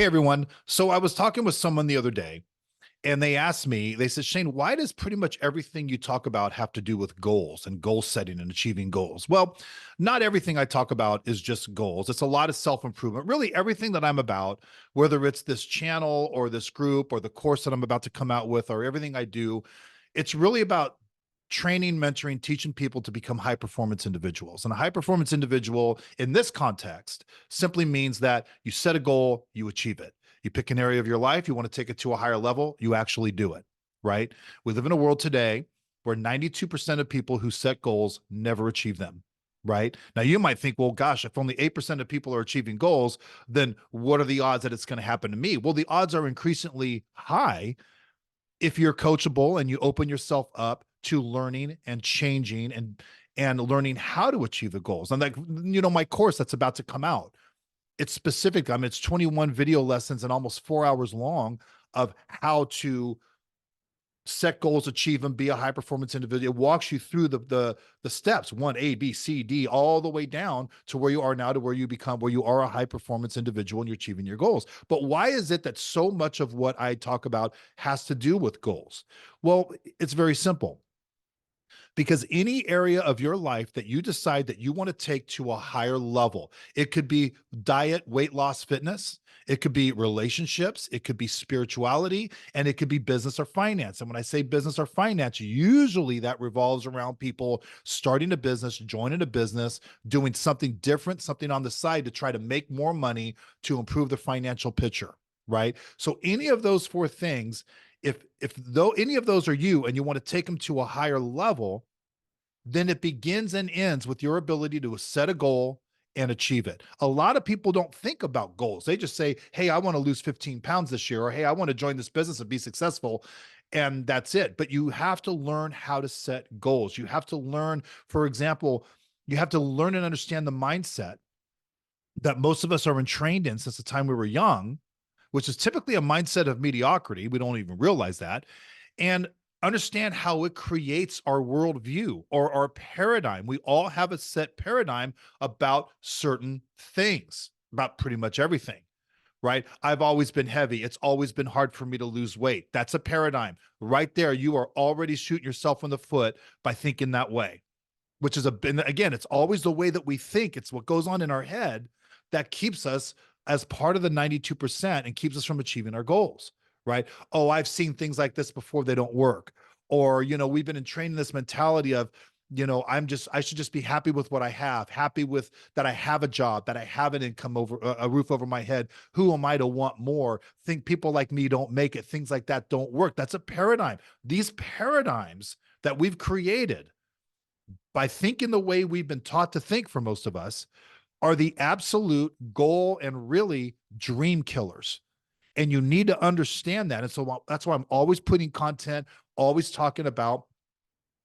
Hey everyone. So I was talking with someone the other day and they asked me, they said, Shane, why does pretty much everything you talk about have to do with goals and goal setting and achieving goals? Well, not everything I talk about is just goals. It's a lot of self-improvement. Really, everything that I'm about, whether it's this channel or this group or the course that I'm about to come out with or everything I do, it's really about training, mentoring, teaching people to become high performance individuals. And a high performance individual in this context simply means that you set a goal, you achieve it. You pick an area of your life, you want to take it to a higher level, you actually do it, right? We live in a world today where 92% of people who set goals never achieve them. Right now, you might think, well, gosh, if only 8% of people are achieving goals, then what are the odds that it's going to happen to me? Well, the odds are increasingly high if you're coachable and you open yourself up to learning and changing and learning how to achieve the goals. And like, my course that's about to come out, it's specific. I mean, it's 21 video lessons and almost 4 hours long of how to set goals, achieve them, be a high performance individual. It walks you through the steps, one, A, B, C, D, all the way down to where you are now, to where you are a high performance individual and you're achieving your goals. But why is it that so much of what I talk about has to do with goals? Well, it's very simple, because any area of your life that you decide that you want to take to a higher level, it could be diet, weight loss, fitness, it could be relationships, it could be spirituality, and it could be business or finance. And when I say business or finance, usually that revolves around people starting a business, joining a business, doing something different, something on the side to try to make more money to improve the financial picture, right? So any of those four things, if though any of those are you and you want to take them to a higher level, then it begins and ends with your ability to set a goal and achieve it. A lot of people don't think about goals. They just say, hey, I want to lose 15 pounds this year, or hey, I want to join this business and be successful. And that's it. But you have to learn how to set goals. You have to learn, for example, you have to learn and understand the mindset that most of us are entrained in since the time we were young, which is typically a mindset of mediocrity. We don't even realize that. And understand how it creates our worldview or our paradigm. We all have a set paradigm about certain things, about pretty much everything, right? I've always been heavy. It's always been hard for me to lose weight. That's a paradigm. Right there, you are already shooting yourself in the foot by thinking that way, which is again, it's always the way that we think. It's what goes on in our head that keeps us as part of the 92% and keeps us from achieving our goals, right? Oh, I've seen things like this before, they don't work. Or, we've been training this mentality of, I should just be happy with what I have, happy with that I have a job, that I have an income, over a roof over my head. Who am I to want more? Think people like me don't make it. Things like that don't work. That's a paradigm. These paradigms that we've created by thinking the way we've been taught to think, for most of us, are the absolute goal and really dream killers. And you need to understand that. And so that's why I'm always putting content, always talking about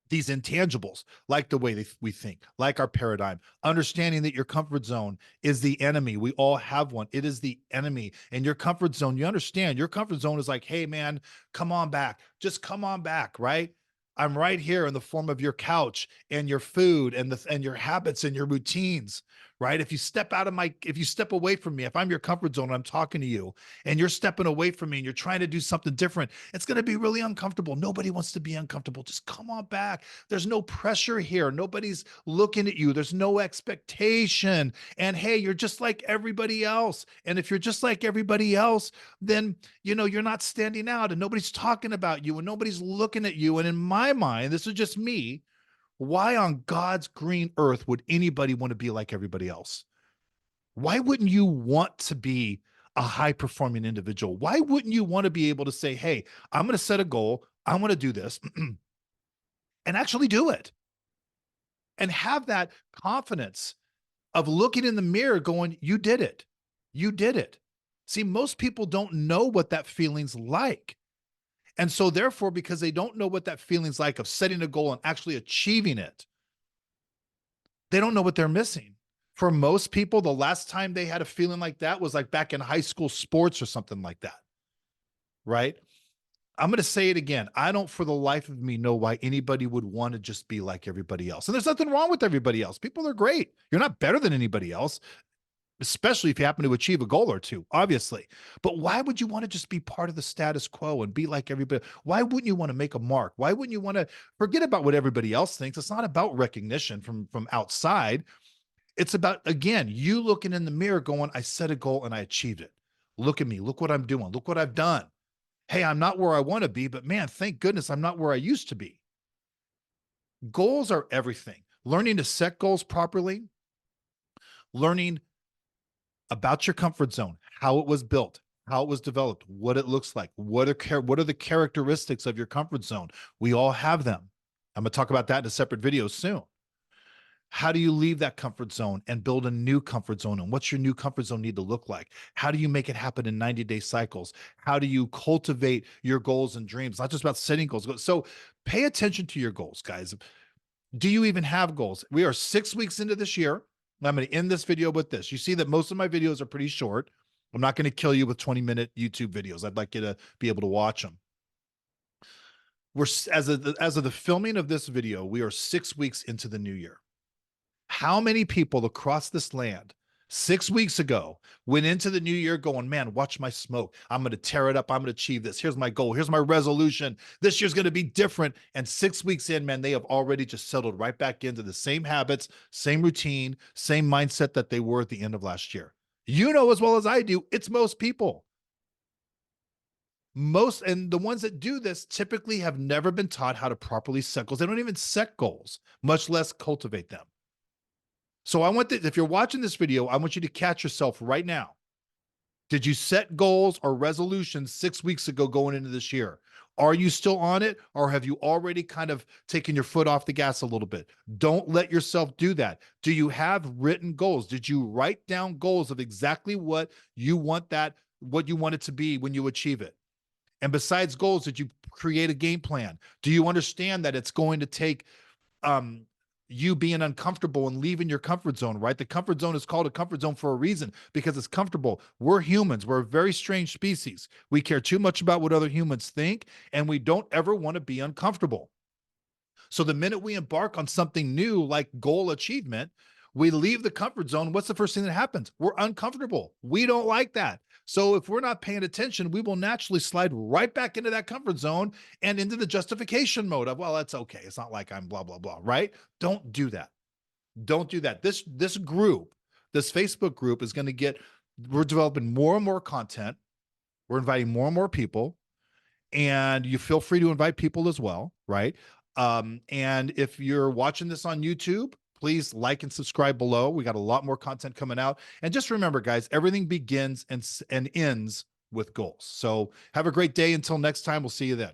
these intangibles, like the way we think, like our paradigm, understanding that your comfort zone is the enemy. We all have one. It is the enemy. And your comfort zone, you understand your comfort zone is like, hey, man, come on back. Just come on back, right? I'm right here in the form of your couch and your food and your habits and your routines, right? If you step away from me, if I'm your comfort zone and I'm talking to you and you're stepping away from me and you're trying to do something different, it's going to be really uncomfortable. Nobody wants to be uncomfortable. Just come on back. There's no pressure here. Nobody's looking at you. There's no expectation. And hey, you're just like everybody else. And if you're just like everybody else, then, you're not standing out and nobody's talking about you and nobody's looking at you. And in my mind, this is just me. Why on God's green earth would anybody want to be like everybody else? Why wouldn't you want to be a high performing individual? Why wouldn't you want to be able to say, hey, I'm going to set a goal. I want to do this and actually do it and have that confidence of looking in the mirror going, you did it. You did it. See, most people don't know what that feeling's like. And so therefore, because they don't know what that feeling's like of setting a goal and actually achieving it, they don't know what they're missing. For most people, the last time they had a feeling like that was like back in high school sports or something like that, right? I'm going to say it again. I don't for the life of me know why anybody would want to just be like everybody else. And there's nothing wrong with everybody else. People are great. You're not better than anybody else. especially if you happen to achieve a goal or two, obviously. But why would you want to just be part of the status quo and be like everybody? Why wouldn't you want to make a mark? Why wouldn't you want to forget about what everybody else thinks? It's not about recognition from outside. It's about, again, you looking in the mirror going, I set a goal and I achieved it. Look at me. Look what I'm doing. Look what I've done. Hey, I'm not where I want to be, but man, thank goodness I'm not where I used to be. Goals are everything. Learning to set goals properly, learning about your comfort zone, how it was built, how it was developed, what it looks like, what are the characteristics of your comfort zone? We all have them. I'm going to talk about that in a separate video soon. How do you leave that comfort zone and build a new comfort zone? And what's your new comfort zone need to look like? How do you make it happen in 90-day cycles? How do you cultivate your goals and dreams? Not just about setting goals. So pay attention to your goals, guys. Do you even have goals? We are 6 weeks into this year. I'm going to end this video with this. You see that most of my videos are pretty short. I'm not going to kill you with 20-minute YouTube videos. I'd like you to be able to watch them. We're as of the filming of this video, we are 6 weeks into the new year. How many people across this land 6 weeks ago went into the new year going, man, watch my smoke. I'm going to tear it up. I'm going to achieve this. Here's my goal. Here's my resolution. This year's going to be different. And 6 weeks in, man, they have already just settled right back into the same habits, same routine, same mindset that they were at the end of last year. You know as well as I do, it's most people. And the ones that do this typically have never been taught how to properly set goals. They don't even set goals, much less cultivate them. So I want that, if you're watching this video, I want you to catch yourself right now. Did you set goals or resolutions 6 weeks ago going into this year? Are you still on it, or have you already kind of taken your foot off the gas a little bit? Don't let yourself do that. Do you have written goals? Did you write down goals of exactly what you want it to be when you achieve it? And besides goals, did you create a game plan? Do you understand that it's going to take you being uncomfortable and leaving your comfort zone, right? The comfort zone is called a comfort zone for a reason, because it's comfortable. We're humans. We're a very strange species. We care too much about what other humans think, and we don't ever want to be uncomfortable. So the minute we embark on something new, like goal achievement, we leave the comfort zone. What's the first thing that happens? We're uncomfortable. We don't like that. So if we're not paying attention, we will naturally slide right back into that comfort zone and into the justification mode of, well, that's okay. It's not like I'm blah, blah, blah, right? Don't do that. Don't do that. This group, this Facebook group is going to get, we're developing more and more content. We're inviting more and more people, and you feel free to invite people as well, right? And if you're watching this on YouTube, please like and subscribe below. We got a lot more content coming out. And just remember, guys, everything begins and ends with goals. So have a great day. Until next time, we'll see you then.